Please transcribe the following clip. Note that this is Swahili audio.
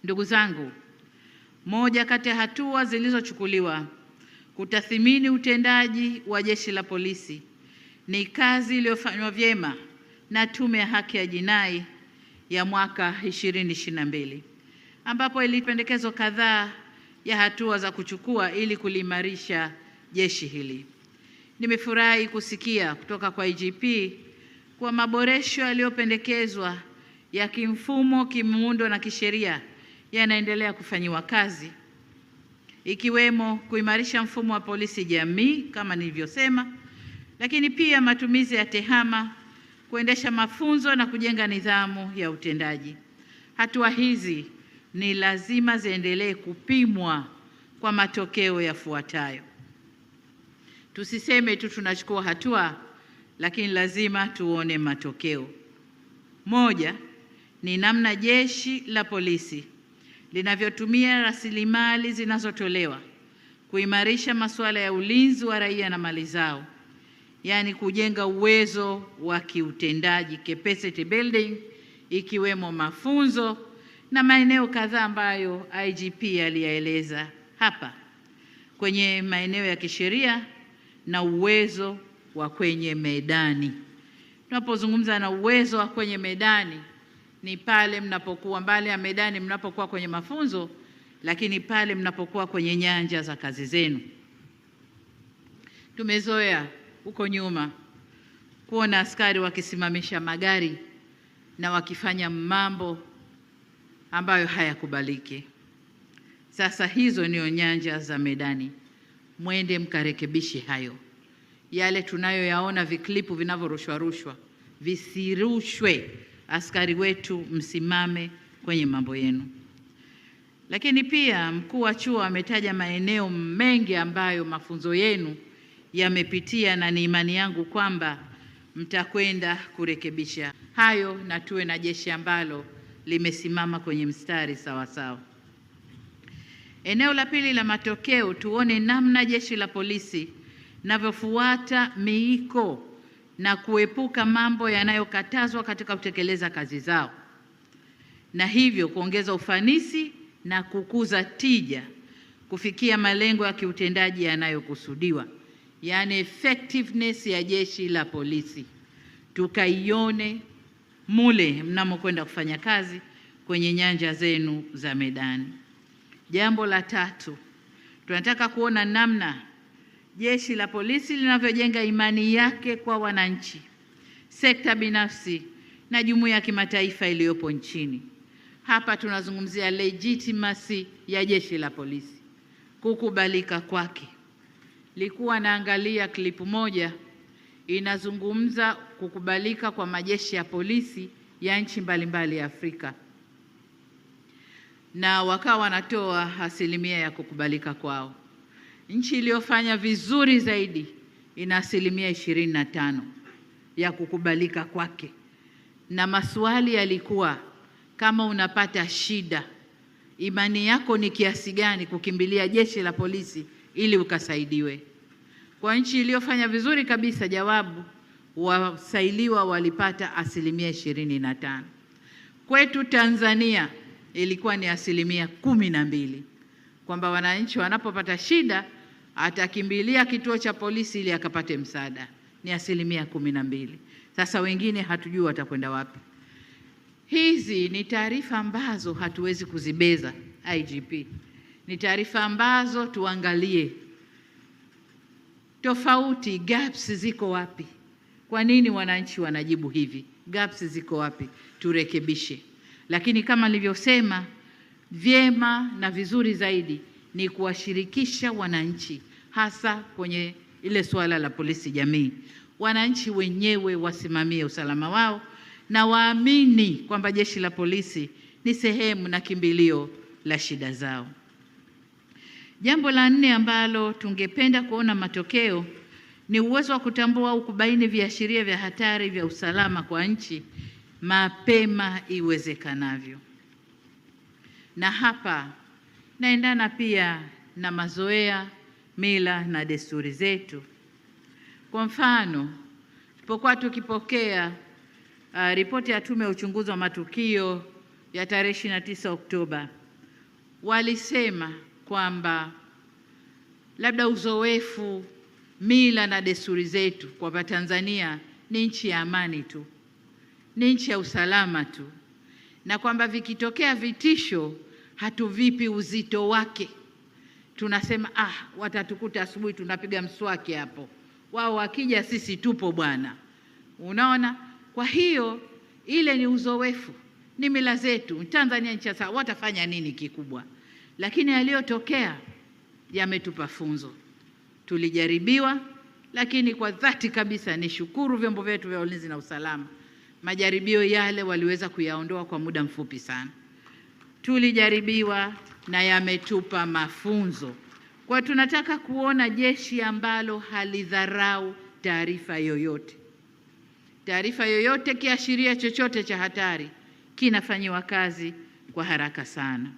Ndugu zangu, moja kati ya hatua zilizochukuliwa kutathmini utendaji wa Jeshi la Polisi ni kazi iliyofanywa vyema na Tume ya Haki ya Jinai ya mwaka 2022 ambapo ilipendekezo kadhaa ya hatua za kuchukua ili kuliimarisha jeshi hili. Nimefurahi kusikia kutoka kwa IGP kwa maboresho yaliyopendekezwa ya kimfumo, kimuundo na kisheria yanaendelea kufanyiwa kazi, ikiwemo kuimarisha mfumo wa polisi jamii kama nilivyosema, lakini pia matumizi ya tehama, kuendesha mafunzo na kujenga nidhamu ya utendaji. Hatua hizi ni lazima ziendelee kupimwa kwa matokeo yafuatayo. Tusiseme tu tunachukua hatua, lakini lazima tuone matokeo. Moja, ni namna Jeshi la Polisi linavyotumia rasilimali zinazotolewa kuimarisha masuala ya ulinzi wa raia na mali zao, yaani kujenga uwezo wa kiutendaji, capacity building, ikiwemo mafunzo na maeneo kadhaa ambayo IGP aliyaeleza hapa, kwenye maeneo ya kisheria na uwezo wa kwenye medani. Tunapozungumza na uwezo wa kwenye medani ni pale mnapokuwa mbali ya medani, mnapokuwa kwenye mafunzo, lakini pale mnapokuwa kwenye nyanja za kazi zenu. Tumezoea huko nyuma kuona askari wakisimamisha magari na wakifanya mambo ambayo hayakubaliki. Sasa hizo ndio nyanja za medani. Mwende mkarekebishe hayo. Yale tunayoyaona viklipu vinavyorushwa visirushwe. Askari wetu msimame kwenye mambo yenu. Lakini pia mkuu wa chuo ametaja maeneo mengi ambayo mafunzo yenu yamepitia, na ni imani yangu kwamba mtakwenda kurekebisha hayo na tuwe na jeshi ambalo limesimama kwenye mstari sawa sawa. Eneo la pili la matokeo, tuone namna Jeshi la Polisi linavyofuata miiko na kuepuka mambo yanayokatazwa katika kutekeleza kazi zao, na hivyo kuongeza ufanisi na kukuza tija kufikia malengo ya kiutendaji yanayokusudiwa, yaani effectiveness ya Jeshi la Polisi. Tukaione mule mnamokwenda kufanya kazi kwenye nyanja zenu za medani. Jambo la tatu, tunataka kuona namna Jeshi la Polisi linavyojenga imani yake kwa wananchi, sekta binafsi na jumuiya ya kimataifa iliyopo nchini. Hapa tunazungumzia legitimacy ya Jeshi la Polisi, kukubalika kwake. Nilikuwa naangalia klipu moja inazungumza kukubalika kwa majeshi ya polisi ya nchi mbalimbali ya Afrika, na wakawa wanatoa asilimia ya kukubalika kwao. Nchi iliyofanya vizuri zaidi ina asilimia 25 ya kukubalika kwake, na maswali yalikuwa kama unapata shida, imani yako ni kiasi gani kukimbilia Jeshi la Polisi ili ukasaidiwe. Kwa nchi iliyofanya vizuri kabisa, jawabu wasailiwa walipata asilimia 25. Kwetu Tanzania ilikuwa ni asilimia 12, kwamba wananchi wanapopata shida atakimbilia kituo cha polisi ili akapate msaada, ni asilimia 12. Sasa wengine hatujui watakwenda wapi. Hizi ni taarifa ambazo hatuwezi kuzibeza IGP. Ni taarifa ambazo tuangalie tofauti, gaps ziko wapi? Kwa nini wananchi wanajibu hivi? Gaps ziko wapi? Turekebishe. Lakini kama nilivyosema, vyema na vizuri zaidi ni kuwashirikisha wananchi, hasa kwenye ile suala la polisi jamii. Wananchi wenyewe wasimamie usalama wao na waamini kwamba Jeshi la Polisi ni sehemu na kimbilio la shida zao. Jambo la 4 ambalo tungependa kuona matokeo ni uwezo wa kutambua au kubaini viashiria vya hatari vya usalama kwa nchi mapema iwezekanavyo. Na hapa naendana pia na mazoea, mila na desturi zetu. Kwa mfano, tulipokuwa tukipokea ripoti ya Tume ya Uchunguzi wa Matukio ya tarehe 29 Oktoba, walisema kwamba labda uzoefu, mila na desturi zetu kwa Tanzania ni nchi ya amani tu, ni nchi ya usalama tu, na kwamba vikitokea vitisho hatuvipi uzito wake. Tunasema watatukuta asubuhi tunapiga mswaki hapo, wao wakija sisi tupo bwana. Unaona? Kwa hiyo ile ni uzoefu, ni mila zetu. Tanzania nchi sawa, watafanya nini kikubwa? Lakini yaliyotokea yametupa funzo. Tulijaribiwa, lakini kwa dhati kabisa nishukuru vyombo vyetu vya ulinzi na usalama. Majaribio yale waliweza kuyaondoa kwa muda mfupi sana. Tulijaribiwa na yametupa mafunzo. Kwa tunataka kuona jeshi ambalo halidharau taarifa yoyote. Taarifa yoyote, kiashiria chochote cha hatari kinafanyiwa kazi kwa haraka sana.